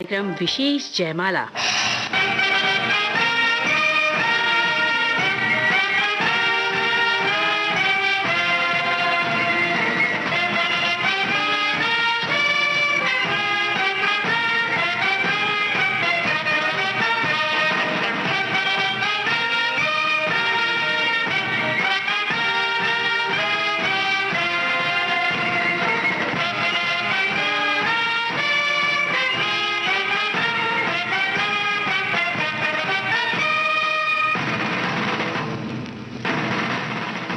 कार्यक्रम विशेष जयमाला।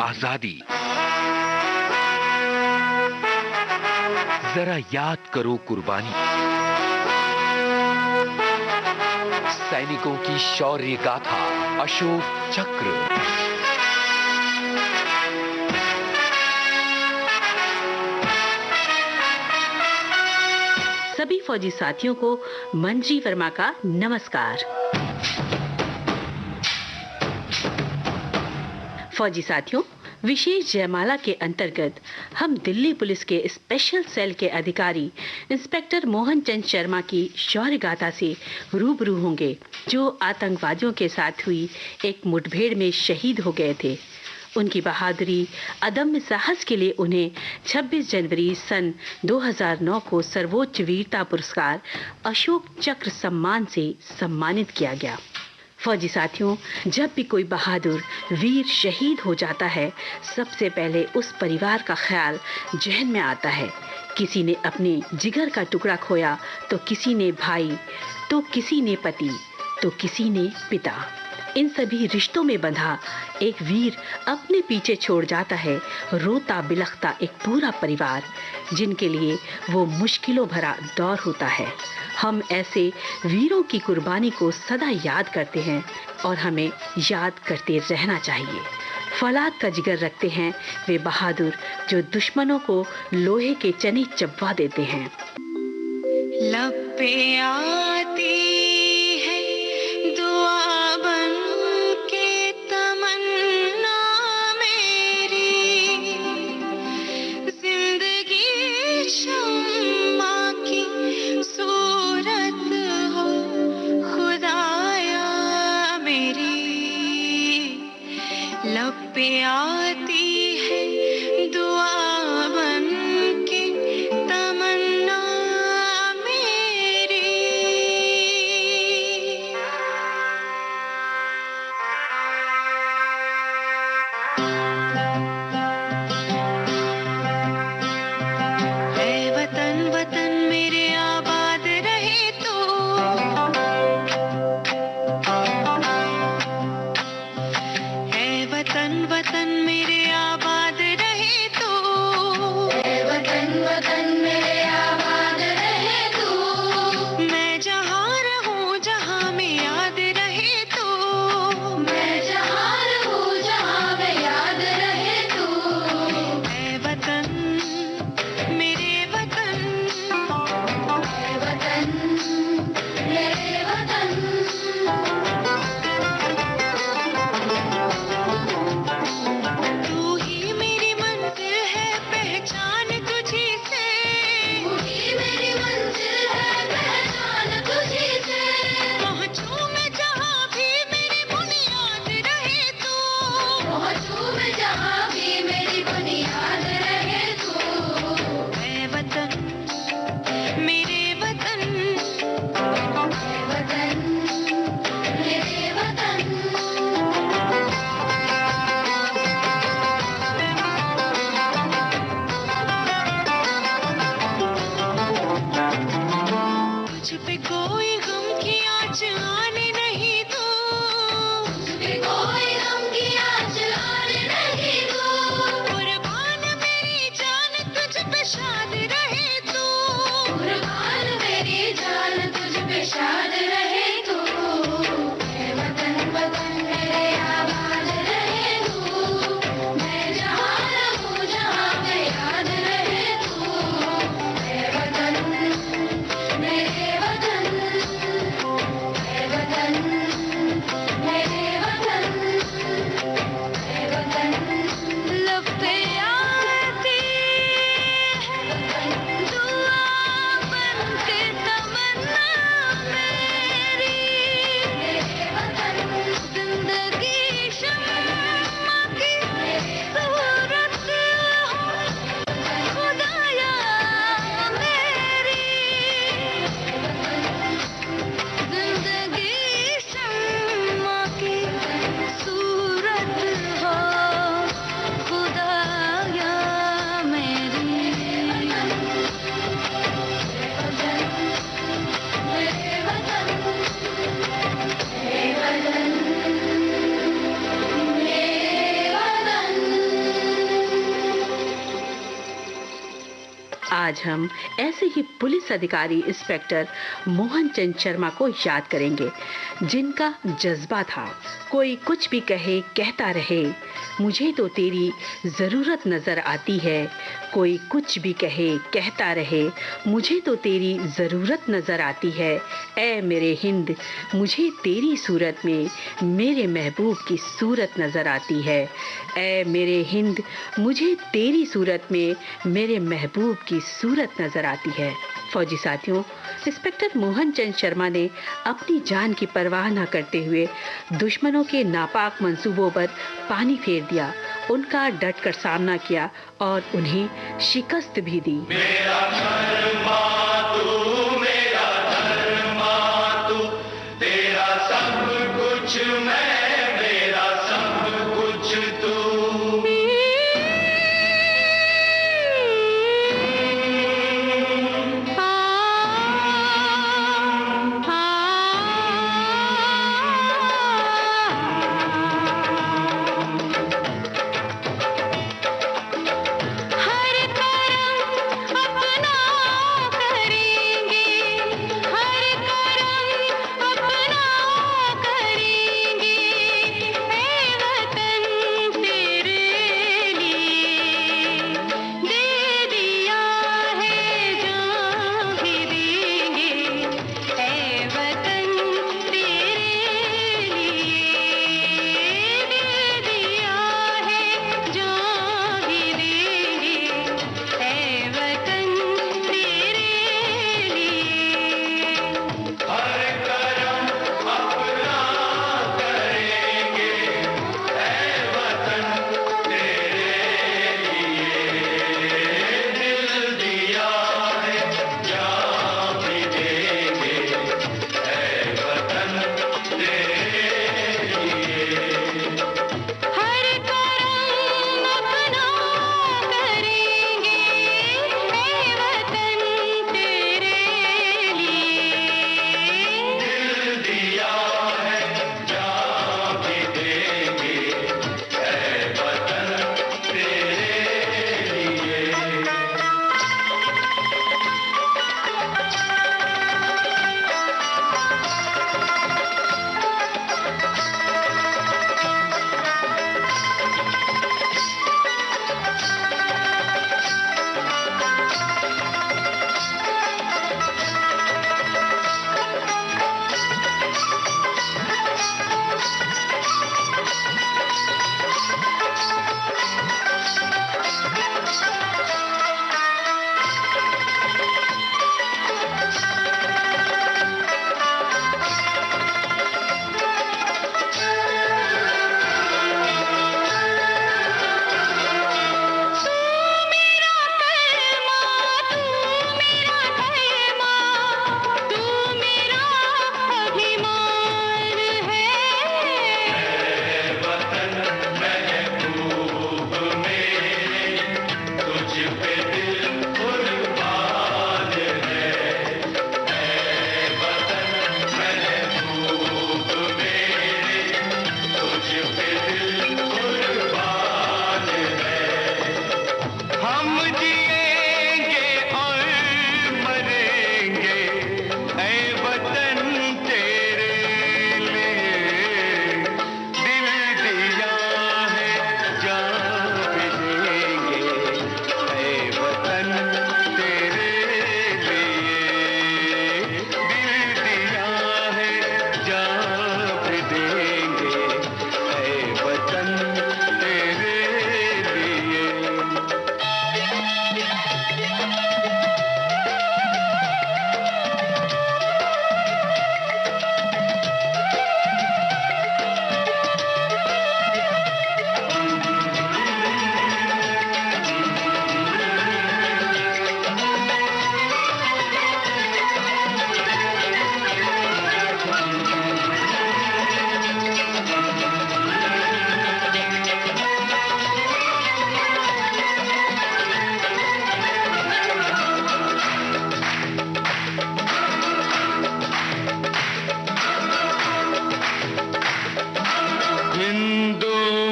आजादी, जरा याद करो कुर्बानी, सैनिकों की शौर्य गाथा, अशोक चक्र। सभी फौजी साथियों को मंजी वर्मा का नमस्कार। फौजी साथियों, विशेष जयमाला के अंतर्गत हम दिल्ली पुलिस के स्पेशल सेल के अधिकारी इंस्पेक्टर मोहन चंद शर्मा की शौर्य गाथा से रूबरू होंगे, जो आतंकवादियों के साथ हुई एक मुठभेड़ में शहीद हो गए थे। उनकी बहादुरी, अदम्य साहस के लिए उन्हें 26 जनवरी सन 2009 को सर्वोच्च वीरता पुरस्कार अशोक चक्र सम्मान से सम्मानित किया गया। फौजी साथियों, जब भी कोई बहादुर वीर शहीद हो जाता है, सबसे पहले उस परिवार का ख्याल जहन में आता है। किसी ने अपने जिगर का टुकड़ा खोया, तो किसी ने भाई, तो किसी ने पति, तो किसी ने पिता। इन सभी रिश्तों में बंधा एक वीर अपने पीछे छोड़ जाता है रोता बिलखता एक पूरा परिवार, जिनके लिए वो मुश्किलों भरा दौर होता है। हम ऐसे वीरों की कुर्बानी को सदा याद करते हैं और हमें याद करते रहना चाहिए। फौलाद का जिगर रखते हैं वे बहादुर, जो दुश्मनों को लोहे के चने चबवा देते हैं। लब पे आती है दुआ बन के तमन्ना मेरी, जिंदगी शम्मा की सूरत हो खुदाया मेरी। लब पे आती है दुआ बन के तमन्ना मेरी। है वतन वतन मेरे आबाद रहे तो, है वतन वतन मेरे आबाद रहे तो, है वतन वतन मेरे आबाद रहे तो। मैं जहाँ रहूँ जहाँ में याद रहे तो, मैं जहाँ रहूँ जहाँ में याद रहे तो। है वतन मेरे वतन, है वतन मेरे वतन। तू ही मेरी मंजिल है, पहचान तुझी से। तू ही मेरी मंजिल है, पहचान तुझी से। पहुँचूं मैं जहाँ भी मेरी बुनियाद रहे तो, पहुँचूं मैं जहाँ भी मेरी बुनियाद रहे तो। है वतन मेरे वतन, है वतन मेरे वतन। तुझ पे कोई गम की आँच आने नहीं दो, तुझ पे कोई गम की आँच आने नहीं दो। कुर्बान मेरी जान तुझ पे शाद रहे तो, कुर्बान मेरी जान तुझ पे शाद रहे तो। है वतन वतन मेरे आबाद रहे तो, मैं जहाँ रहूँ जहाँ में याद रहे तो। है वतन मेरे वतन, है वतन आज हम ऐसे ही पुलिस अधिकारी इंस्पेक्टर मोहन चंद शर्मा को याद करेंगे, जिनका जज्बा था कोई कुछ भी कहे कहता रहे, मुझे तो तेरी ज़रूरत नज़र आती है। कोई कुछ भी कहे कहता रहे, मुझे तो तेरी ज़रूरत नज़र आती है। ऐ मेरे हिंद, मुझे तेरी सूरत में मेरे महबूब की सूरत नज़र आती है। ऐ मेरे हिंद, मुझे तेरी सूरत में मेरे महबूब की सूरत नज़र आती है। फौजी साथियों, इंस्पेक्टर मोहन चंद शर्मा ने अपनी जान की परवाह न करते हुए दुश्मनों के नापाक मंसूबों पर पानी फेर दिया, उनका डटकर सामना किया और उन्हें शिकस्त भी दी। मेरा धर्मा तू, मेरा धर्मा तू, तेरा सब कुछ मैं, मेरा सब कुछ तू।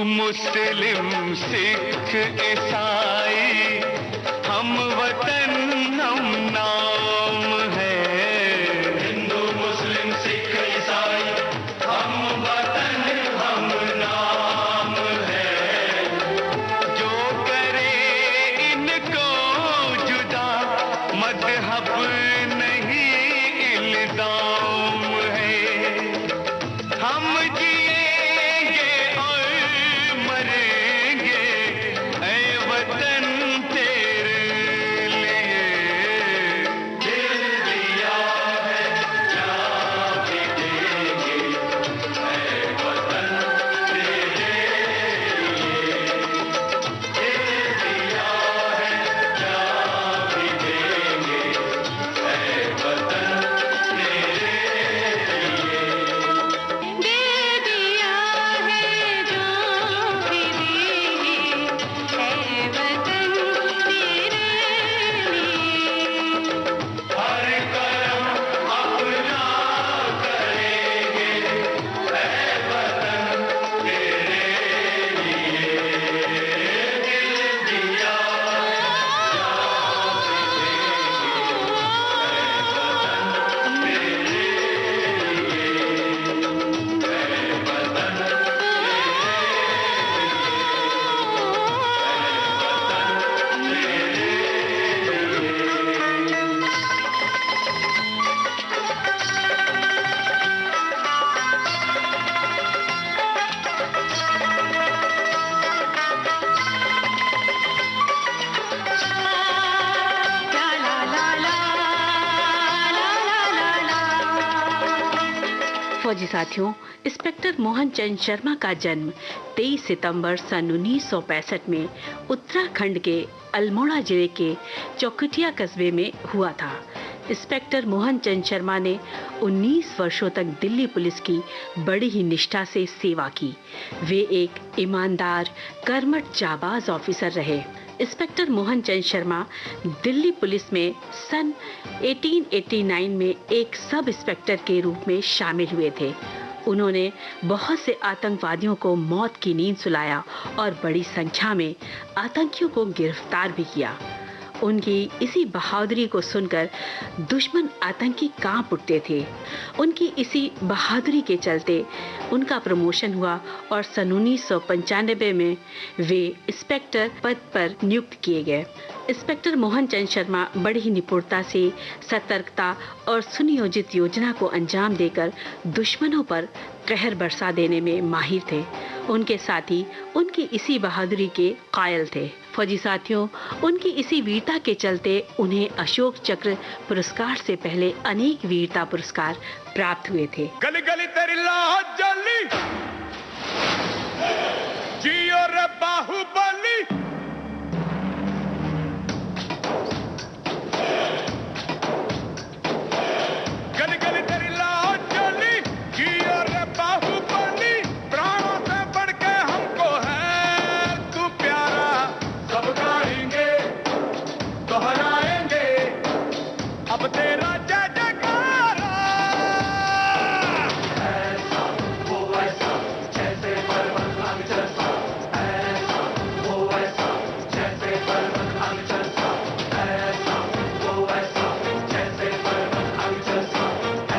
मुस्लिम सिख ईसाई हम वतन फौजी साथियों, इंस्पेक्टर मोहन चंद शर्मा का जन्म 23 सितंबर सन 1965 में उत्तराखंड के अल्मोड़ा जिले के चौखटिया कस्बे में हुआ था। इंस्पेक्टर मोहन चंद शर्मा ने 19 वर्षों तक दिल्ली पुलिस की बड़ी ही निष्ठा से सेवा की। वे एक ईमानदार, कर्मठ, जाबाज ऑफिसर रहे। इंस्पेक्टर मोहन चंद शर्मा दिल्ली पुलिस में सन 1889 में एक सब इंस्पेक्टर के रूप में शामिल हुए थे। उन्होंने बहुत से आतंकवादियों को मौत की नींद सुलाया और बड़ी संख्या में आतंकियों को गिरफ्तार भी किया। उनकी इसी बहादुरी को सुनकर दुश्मन आतंकी कांप उठते थे। उनकी इसी बहादुरी के चलते उनका प्रमोशन हुआ और सन 1995 में वे इंस्पेक्टर पद पर नियुक्त किए गए। इंस्पेक्टर मोहन चंद शर्मा बड़ी ही निपुणता से सतर्कता और सुनियोजित योजना को अंजाम देकर दुश्मनों पर कहर बरसा देने में माहिर थे। उनके साथी उनकी इसी बहादुरी के कायल थे। फौजी साथियों, उनकी इसी वीरता के चलते उन्हें अशोक चक्र पुरस्कार से पहले अनेक वीरता पुरस्कार प्राप्त हुए थे। गली गली तेरी लाहौर जली, जियो रे बाहुबली। गली गली तेरी लाहौर जली, जियो रे बाहुबली। प्राणों से बढ़ के हमको है तू प्यारा। सब गाएंगे, दोहराएंगे अब तेरा जय जयकारा। ऐसा वो ऐसा जैसे पर्वत अग्र सा, ऐसा वो ऐसा जैसे पर्वत अग्र सा, ऐसा वो ऐसा जैसे पर्वत अग्र सा,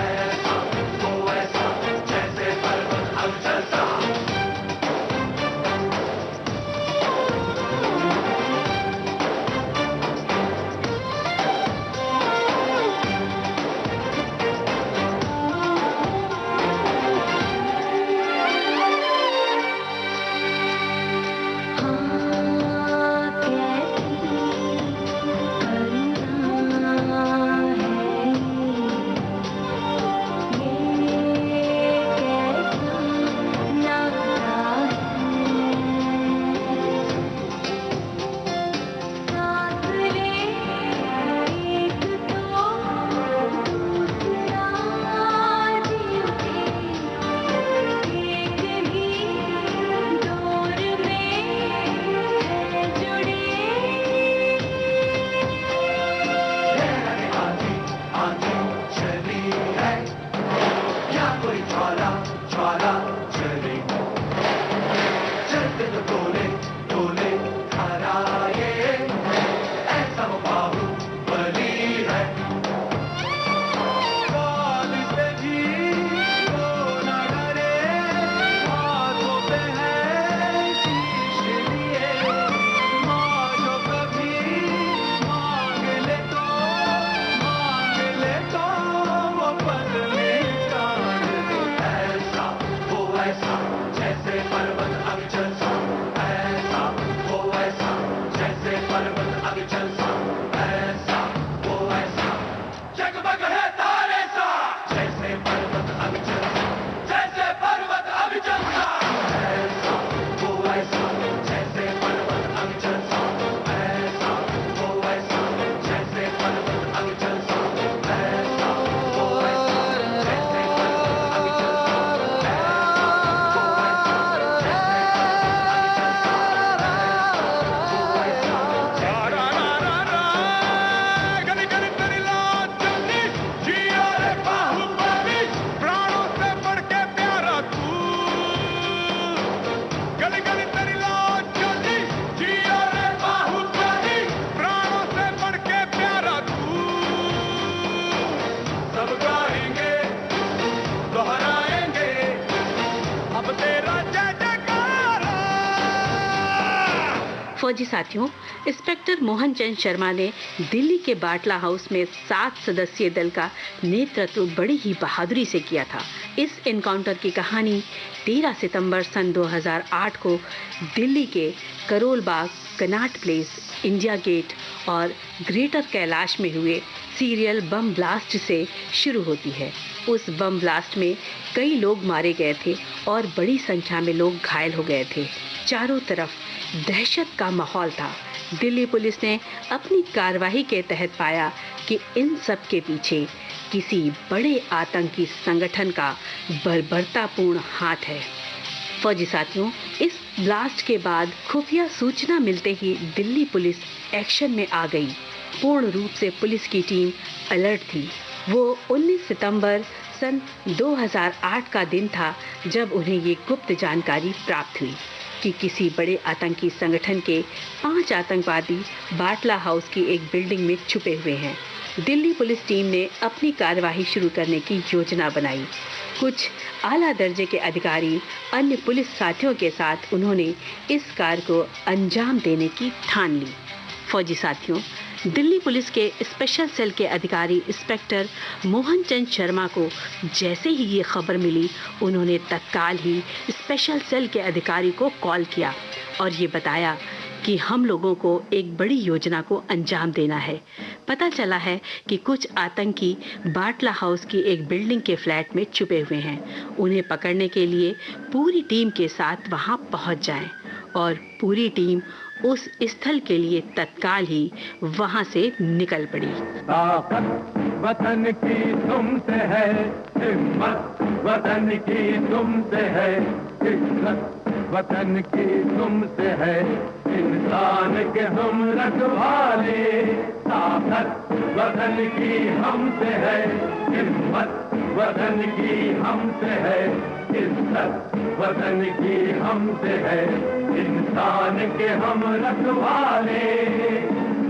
ऐसा वो ऐसा जैसे पर्वत अग्र सा। फौजी साथियों, इंस्पेक्टर मोहन चंद शर्मा ने दिल्ली के बाटला हाउस में 7 सदस्यीय दल का नेतृत्व बड़ी ही बहादुरी से किया था। इस एनकाउंटर की कहानी 13 सितंबर सन 2008 को दिल्ली के Karol Bagh, Connaught place, India gate और ग्रेटर कैलाश में हुए सीरियल बम ब्लास्ट से शुरू होती है। उस बम ब्लास्ट में कई लोग मारे गए थे और बड़ी संख्या में लोग घायल हो गए थे। चारों तरफ दहशत का माहौल था। दिल्ली पुलिस ने अपनी कार्रवाई के तहत पाया कि इन सब के पीछे किसी बड़े आतंकी संगठन का बर्बरतापूर्ण हाथ है। फौजी साथियों, इस ब्लास्ट के बाद खुफिया सूचना मिलते ही दिल्ली पुलिस एक्शन में आ गई। पूर्ण रूप से पुलिस की टीम अलर्ट थी। वो 19 सितंबर सन 2008 का दिन था जब उन्हें ये गुप्त जानकारी प्राप्त हुई कि किसी बड़े आतंकी संगठन के 5 आतंकवादी बाटला हाउस की एक बिल्डिंग में छुपे हुए हैं। दिल्ली पुलिस टीम ने अपनी कार्यवाही शुरू करने की योजना बनाई। कुछ आला दर्जे के अधिकारी अन्य पुलिस साथियों के साथ उन्होंने इस कार्य को अंजाम देने की ठान ली। फौजी साथियों, दिल्ली पुलिस के स्पेशल सेल के अधिकारी इंस्पेक्टर मोहन चंद शर्मा को जैसे ही ये खबर मिली, उन्होंने तत्काल ही स्पेशल सेल के अधिकारी को कॉल किया और ये बताया कि हम लोगों को एक बड़ी योजना को अंजाम देना है। पता चला है कि कुछ आतंकी बाटला हाउस की एक बिल्डिंग के फ्लैट में छुपे हुए हैं। उन्हें पकड़ने के लिए पूरी टीम के साथ वहां पहुंच जाएं और पूरी टीम उस स्थल के लिए तत्काल ही वहां से निकल पड़ी। ताकत वतन की तुमसे है, हिम्मत वतन की तुमसे है, इज्जत वतन की तुमसे है, इंसान के हम रखवाले। ताकत वतन की हमसे है, हिम्मत वतन की हमसे है, इज्जत वतन की हमसे है, इंसान के हम रखवाले।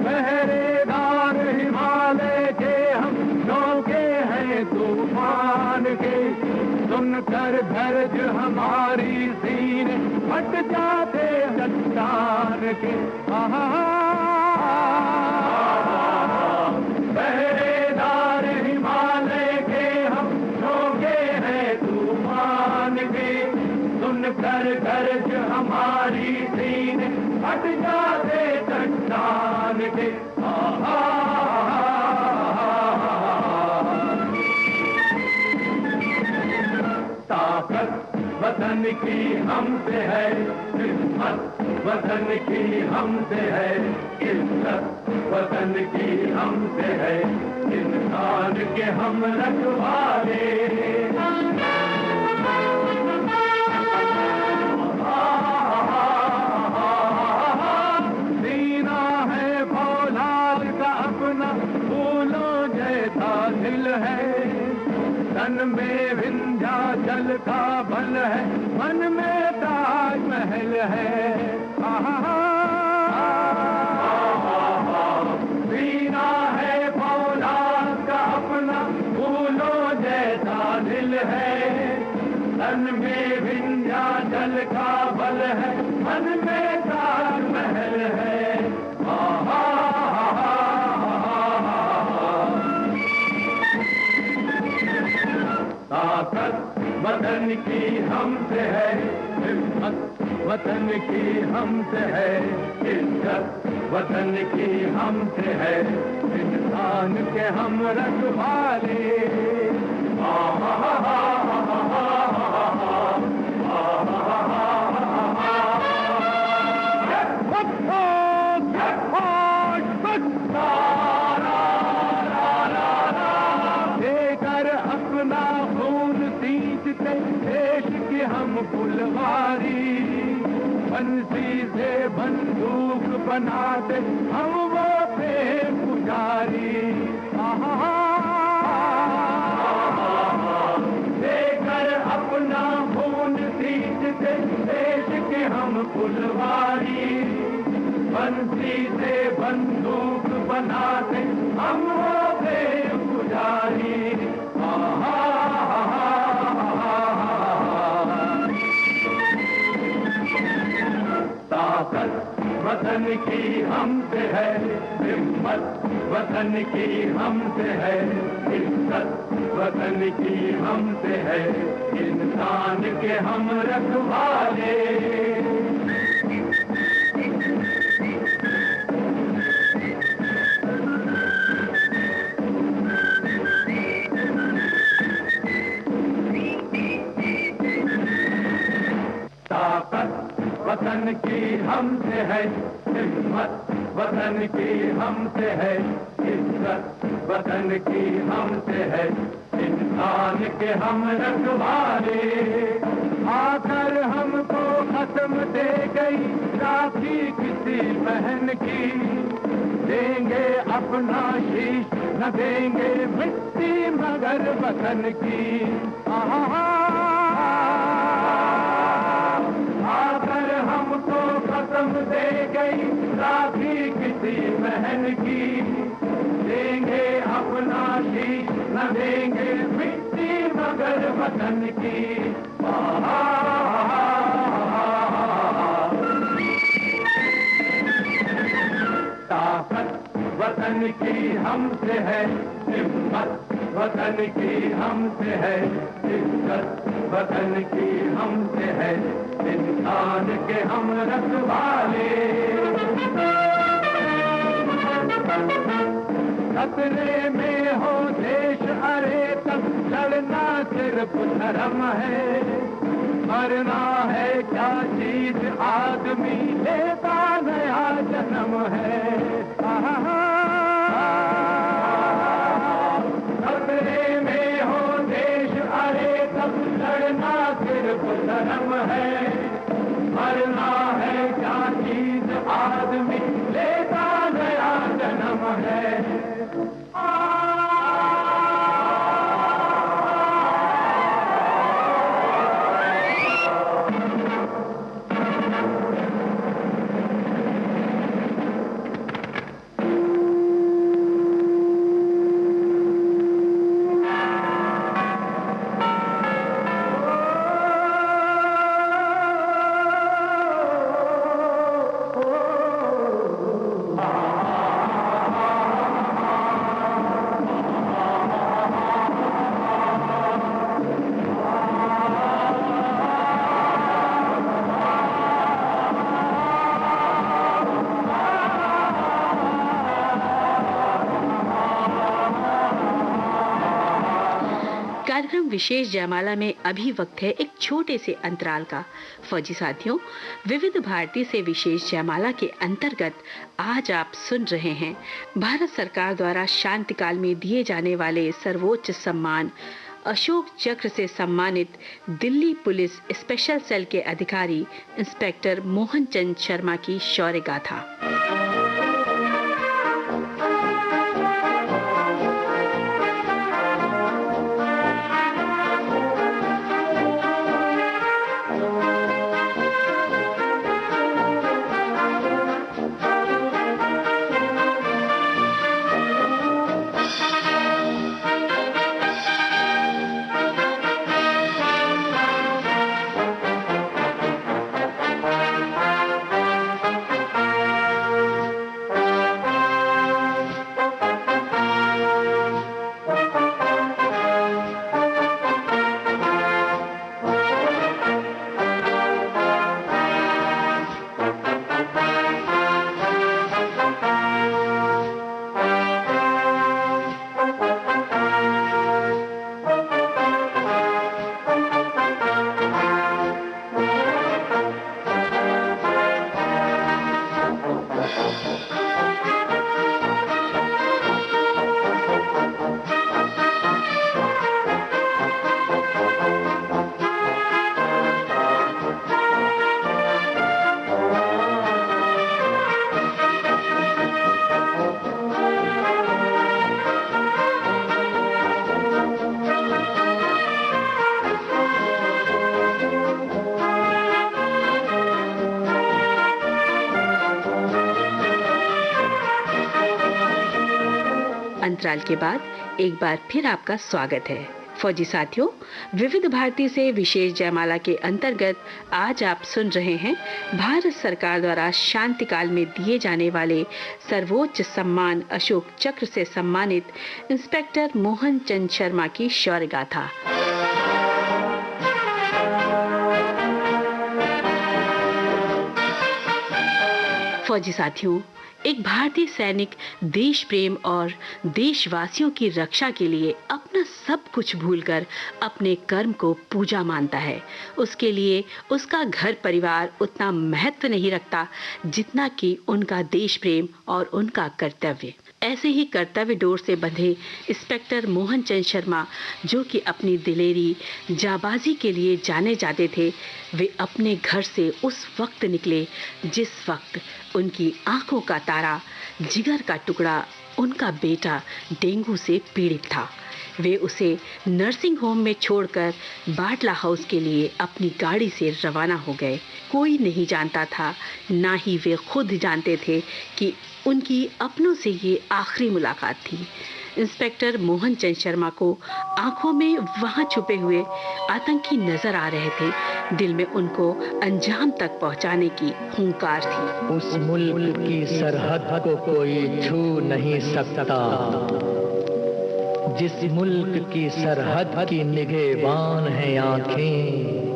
पहरेदार हिमालय के हम नौके हैं तूफान के, सुनकर दर्द हमारी सीने फट जाते चट्टान के। पहरेदार हिमालय के हम नौके हैं तूफान के, सुनकर दर्द हमारी सीने फट जाते चट्टान के। ताकत वतन की हमसे है, हिम्मत वतन की हमसे है, इज्जत वतन की हमसे है, इंसान के हम रखवाले। सीना है फौलाद का अपना, फूलों जैसा दिल है, तन में विंध्याचल का बल है, मन में ताजमहल है। सीना है फौलाद का अपना, फूलों जैसा दिल है, तन में विंध्याचल का बल है, मन में ताजमहल है। ताकत वतन की हमसे है, हिम्मत वतन की हमसे है, इज्जत वतन की हमसे है, इंसान के हम रखवाले। देकर अपना खून सींचते देश की हम फुलवारी, बंसी से बंदूक बनाते हम वो प्रेम पुजारी। देकर अपना खून सींचते देश की हम फुलवारी, बंसी से बंदूक बनाते हम वो प्रेम पुजारी। ताकत वतन की हमसे है, हिम्मत वतन की हमसे है, इज्जत वतन की हमसे है, इंसान के हम रखवाले। वतन की हमसे है हिम्मत, वतन की हमसे है इज्जत, वतन की हमसे है इंसान के हम रखवाले। आकर हमको कसम दे गई राखी किसी बहन की, देंगे अपना शीश न देंगे मिट्टी मगर वतन की। आकर हमको कसम दे गई राखी किसी बहन की, देंगे अपना शीश न देंगे मिट्टी मगर वतन की। ताकत वतन की हमसे है हिम्मत, वतन की हमसे है इज्जत, वतन की हमसे है इंसान के हम रखवाले। खतरे में हो देश अरे तब लड़ना सिर्फ धर्म है, मरना है क्या चीज आदमी लेता नया जन्म है। खतरे में हो देश अरे तब लड़ना सिर्फ धर्म है, मरना है क्या चीज आदमी लेता नया जन्म है। कार्यक्रम विशेष जयमाला में अभी वक्त है एक छोटे से अंतराल का। फौजी साथियों, विविध भारती से विशेष जयमाला के अंतर्गत आज आप सुन रहे हैं भारत सरकार द्वारा शांतिकाल में दिए जाने वाले सर्वोच्च सम्मान अशोक चक्र से सम्मानित दिल्ली पुलिस स्पेशल सेल के अधिकारी इंस्पेक्टर मोहन चंद शर्मा की शौर्य गाथा। अंतराल के बाद एक बार फिर आपका स्वागत है। फौजी साथियों, विविध भारती से विशेष जयमाला के अंतर्गत आज आप सुन रहे हैं भारत सरकार द्वारा शांतिकाल में दिए जाने वाले सर्वोच्च सम्मान अशोक चक्र से सम्मानित इंस्पेक्टर मोहन चंद शर्मा की शौर्य गाथा। फौजी साथियों, एक भारतीय सैनिक देश प्रेम और देशवासियों की रक्षा के लिए अपना सब कुछ भूलकर अपने कर्म को पूजा मानता है। उसके लिए उसका घर परिवार उतना महत्व नहीं रखता जितना कि उनका देश प्रेम और उनका कर्तव्य। ऐसे ही कर्तव्य डोर से बंधे इंस्पेक्टर मोहन चंद शर्मा, जो कि अपनी दिलेरी जाबाजी के लिए जाने जाते थे, वे अपने घर से उस वक्त निकले जिस वक्त उनकी आंखों का तारा, जिगर का टुकड़ा, उनका बेटा डेंगू से पीड़ित था। वे उसे नर्सिंग होम में छोड़कर बाटला हाउस के लिए अपनी गाड़ी से रवाना हो गए। कोई नहीं जानता था, ना ही वे खुद जानते थे कि उनकी अपनों से ये आखिरी मुलाकात थी। इंस्पेक्टर मोहन चंद शर्मा को आंखों में वहां छुपे हुए आतंकी नजर आ रहे थे। दिल में उनको अंजाम तक पहुंचाने की हुंकार थी। उस मुल्क की सरहद को कोई छू नहीं सकता, जिस मुल्क की सरहद की निगहबान है आंखें।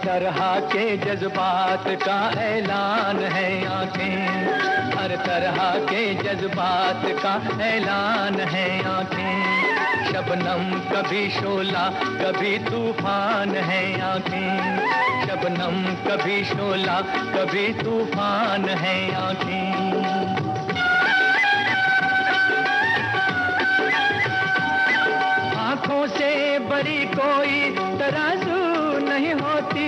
तरह के जज्बात का ऐलान है आंखें, हर तरह के जज्बात का ऐलान है आंखें। शबनम कभी शोला कभी तूफान है आंखें, शबनम कभी शोला कभी तूफान है आंखें। आंखों से बड़ी कोई तराजू नहीं होती,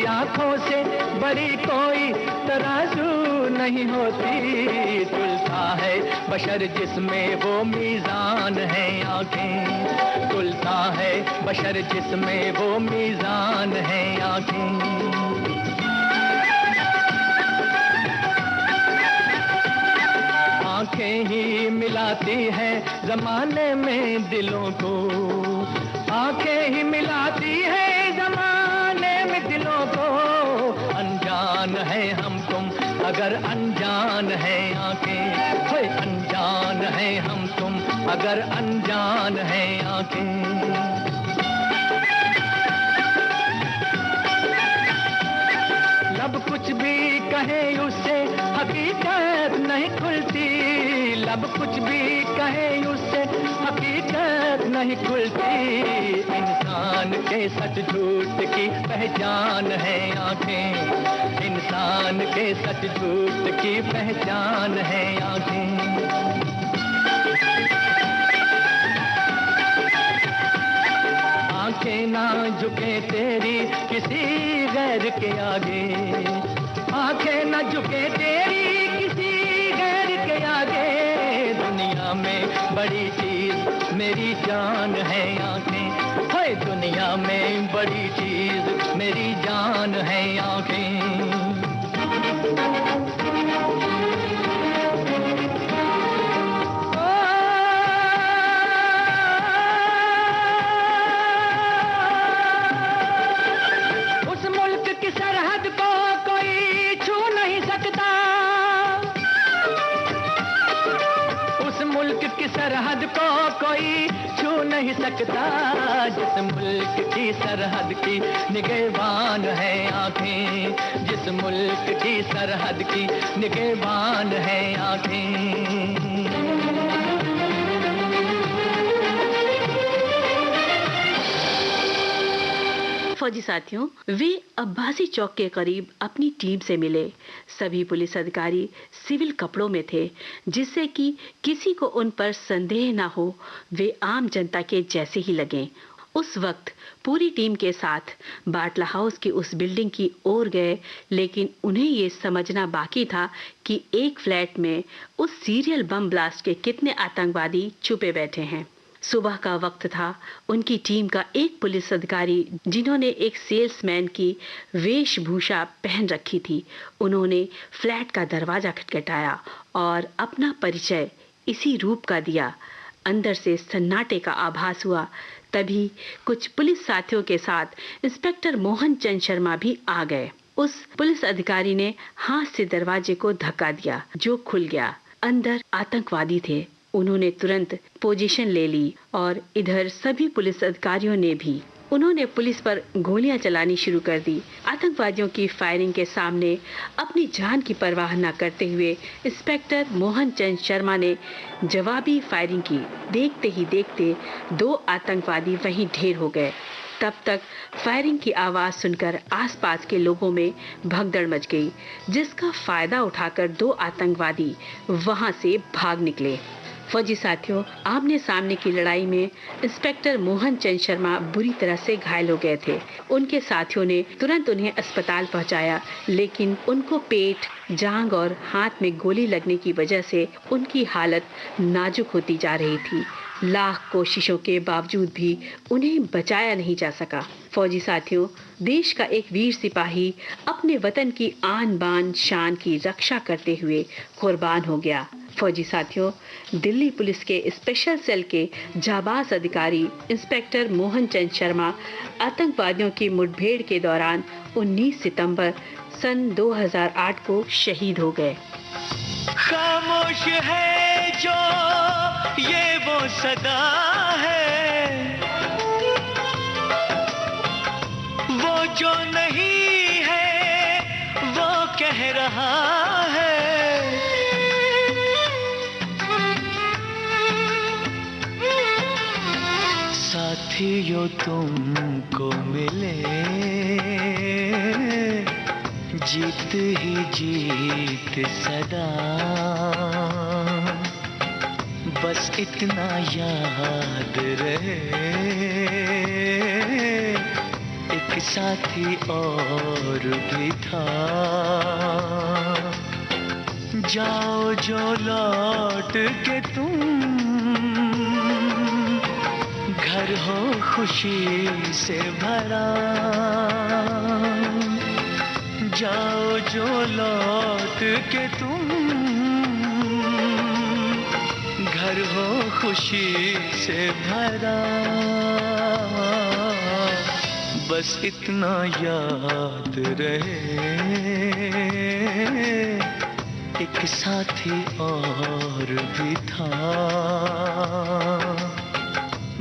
आंखों से बड़ी कोई तराजू नहीं होती। तुलता है बशर जिसमें वो मीज़ान है आंखें, तुलता है बशर जिसमें वो मीज़ान है आंखें। आंखें ही मिलाती है जमाने में दिलों को, आंखें ही मिलाती है जमाने में दिलों को। अनजान है हम तुम अगर अनजान है आंखें, होए अनजान है हम तुम अगर अनजान है आंखें। लब कुछ भी कहे उससे हकीकत नहीं खुलती, लब कुछ भी कहे उससे हकीकत नहीं खुलती। इंसान के सच झूठ की पहचान है आंखें, इंसान के सच झूठ की पहचान है आंखें। आंखें ना झुके तेरी किसी गैर के आगे, आंखें ना झुके तेरी किसी गैर के आगे। दुनिया में बड़ी चीज मेरी जान है आंखें, हाय दुनिया में बड़ी चीज मेरी जान है आंखें। सरहद को कोई छू नहीं सकता, जिस मुल्क की सरहद की निगहबान है आंखें, जिस मुल्क की सरहद की निगहबान है आंखें। फौजी साथियों, वे अब्बासी चौक के करीब अपनी टीम से मिले। सभी पुलिस अधिकारी सिविल कपड़ों में थे, जिससे कि किसी को उन पर संदेह ना हो। वे आम जनता के जैसे ही लगे। उस वक्त पूरी टीम के साथ बाटला हाउस की उस बिल्डिंग की ओर गए, लेकिन उन्हें ये समझना बाकी था कि एक फ्लैट में उस सीरियल बम ब्लास्ट के कितने आतंकवादी छुपे बैठे हैं। सुबह का वक्त था। उनकी टीम का एक पुलिस अधिकारी, जिन्होंने एक सेल्समैन की वेशभूषा पहन रखी थी, उन्होंने फ्लैट का दरवाजा खटखटाया और अपना परिचय इसी रूप का दिया। अंदर से सन्नाटे का आभास हुआ। तभी कुछ पुलिस साथियों के साथ इंस्पेक्टर मोहन चंद शर्मा भी आ गए। उस पुलिस अधिकारी ने हाथ से दरवाजे को धक्का दिया, जो खुल गया। अंदर आतंकवादी थे। उन्होंने तुरंत पोजीशन ले ली और इधर सभी पुलिस अधिकारियों ने भी। उन्होंने पुलिस पर गोलियां चलानी शुरू कर दी। आतंकवादियों की फायरिंग के सामने अपनी जान की परवाह न करते हुए इंस्पेक्टर मोहन चंद शर्मा ने जवाबी फायरिंग की। देखते ही देखते 2 आतंकवादी वहीं ढेर हो गए। तब तक फायरिंग की आवाज सुनकर आसपास के लोगों में भगदड़ मच गई, जिसका फायदा उठाकर 2 आतंकवादी वहां से भाग निकले। फौजी साथियों, आमने सामने की लड़ाई में इंस्पेक्टर मोहन चंद शर्मा बुरी तरह से घायल हो गए थे। उनके साथियों ने तुरंत उन्हें अस्पताल पहुंचाया, लेकिन उनको पेट, जांघ और हाथ में गोली लगने की वजह से उनकी हालत नाजुक होती जा रही थी। लाख कोशिशों के बावजूद भी उन्हें बचाया नहीं जा सका। फौजी साथियों, देश का एक वीर सिपाही अपने वतन की आन बान शान की रक्षा करते हुए कुर्बान हो गया। फौजी साथियों, दिल्ली पुलिस के स्पेशल सेल के जाबाज अधिकारी इंस्पेक्टर मोहन चंद शर्मा आतंकवादियों की मुठभेड़ के दौरान 19 सितंबर सन 2008 को शहीद हो गए। खामोश है जो ये वो सदा है, वो जो नहीं है वो कह रहा है। साथियों तुमको मिले जीत ही जीत सदा, बस इतना याद रहे एक साथी और भी था। जाओ जो लौट के तुम घर हो खुशी से भरा, जाओ जो लौट के तुम घर हो खुशी से भरा, बस इतना याद रहे एक साथी और भी था,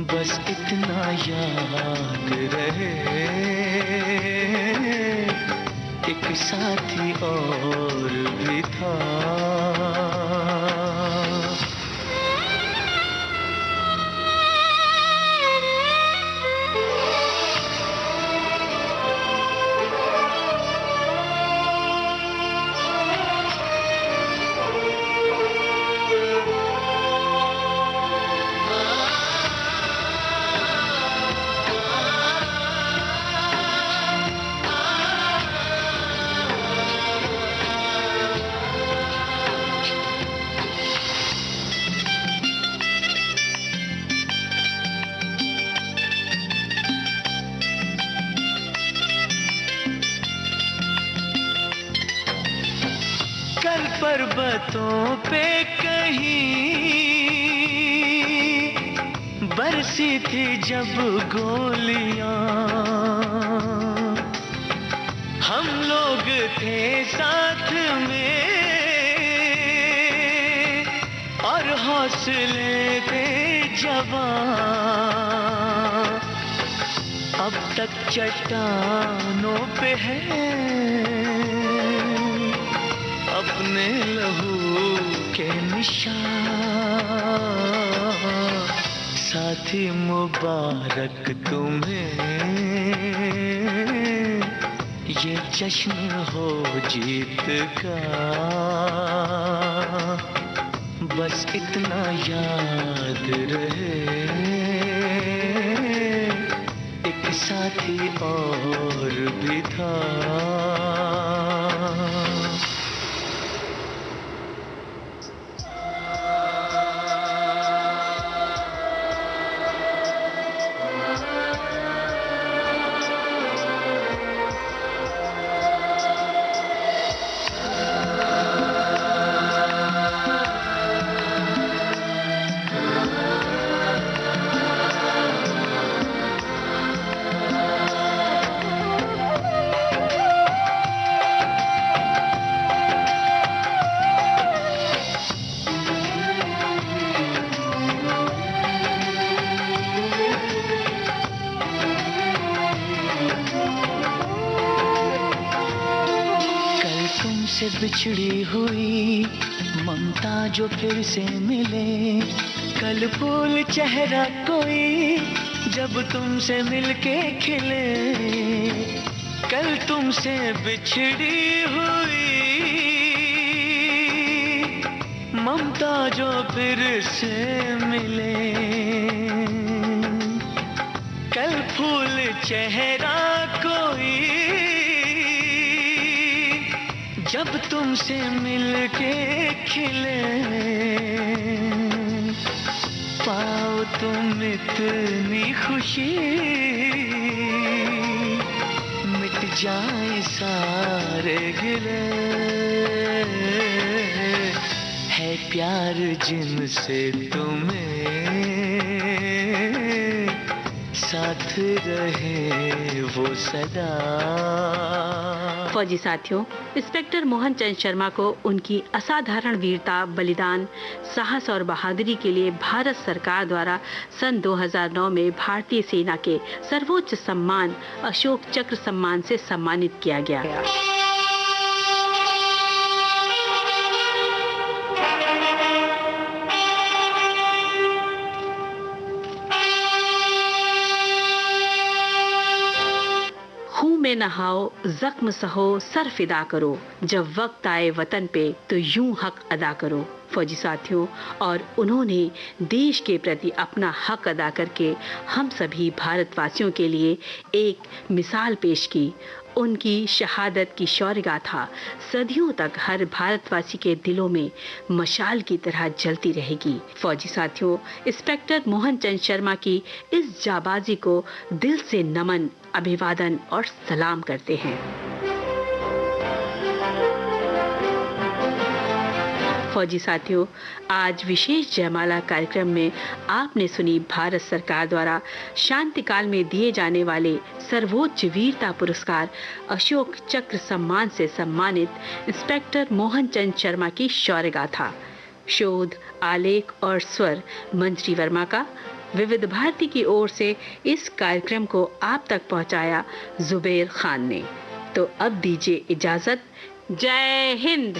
बस इतना याद रहे एक साथी और भी था। पर्वतों पे कहीं बरसी थी जब गोलियां, हम लोग थे साथ में और हौसले थे जवां। अब तक चट्टानों पे है अपने लहू के निशान। साथी मुबारक तुम्हें ये जश्न हो जीत का, बस इतना याद रहे एक साथी और भी था। तुमसे बिछड़ी हुई ममता जो फिर से मिले, कल फूल चेहरा कोई जब तुमसे मिलके खिले, कल तुमसे बिछड़ी हुई ममता जो फिर से मिले, कल फूल चेहरा कोई जब तुमसे मिलके खिले, पाओ तुम इतनी खुशी मिट जाए सारे गिले, है प्यार जिनसे तुम्हें साथ रहे वो सदा। फौजी साथियों, इंस्पेक्टर मोहन चंद शर्मा को उनकी असाधारण वीरता, बलिदान, साहस और बहादुरी के लिए भारत सरकार द्वारा सन 2009 में भारतीय सेना के सर्वोच्च सम्मान अशोक चक्र सम्मान से सम्मानित किया गया। खून में नहाओ, जख्म सहो, सर फिदा करो, जब वक्त आए वतन पे तो यूं हक अदा करो। फौजी साथियों, और उन्होंने देश के प्रति अपना हक अदा करके हम सभी भारतवासियों के लिए एक मिसाल पेश की। उनकी शहादत की शौर्य गाथा सदियों तक हर भारतवासी के दिलों में मशाल की तरह जलती रहेगी। फौजी साथियों, इंस्पेक्टर मोहन चंद शर्मा की इस जाबाजी को दिल से नमन, अभिवादन और सलाम करते हैं। फौजी साथियों, आज विशेष जयमाला कार्यक्रम में आपने सुनी भारत सरकार द्वारा शांति काल में दिए जाने वाले सर्वोच्च वीरता पुरस्कार अशोक चक्र सम्मान से सम्मानित इंस्पेक्टर मोहन चंद शर्मा की शौर्य गाथा। शोध, आलेख और स्वर मंजरी वर्मा का। विविध भारती की ओर से इस कार्यक्रम को आप तक पहुंचाया जुबेर खान ने। तो अब दीजिए इजाजत। जय हिंद।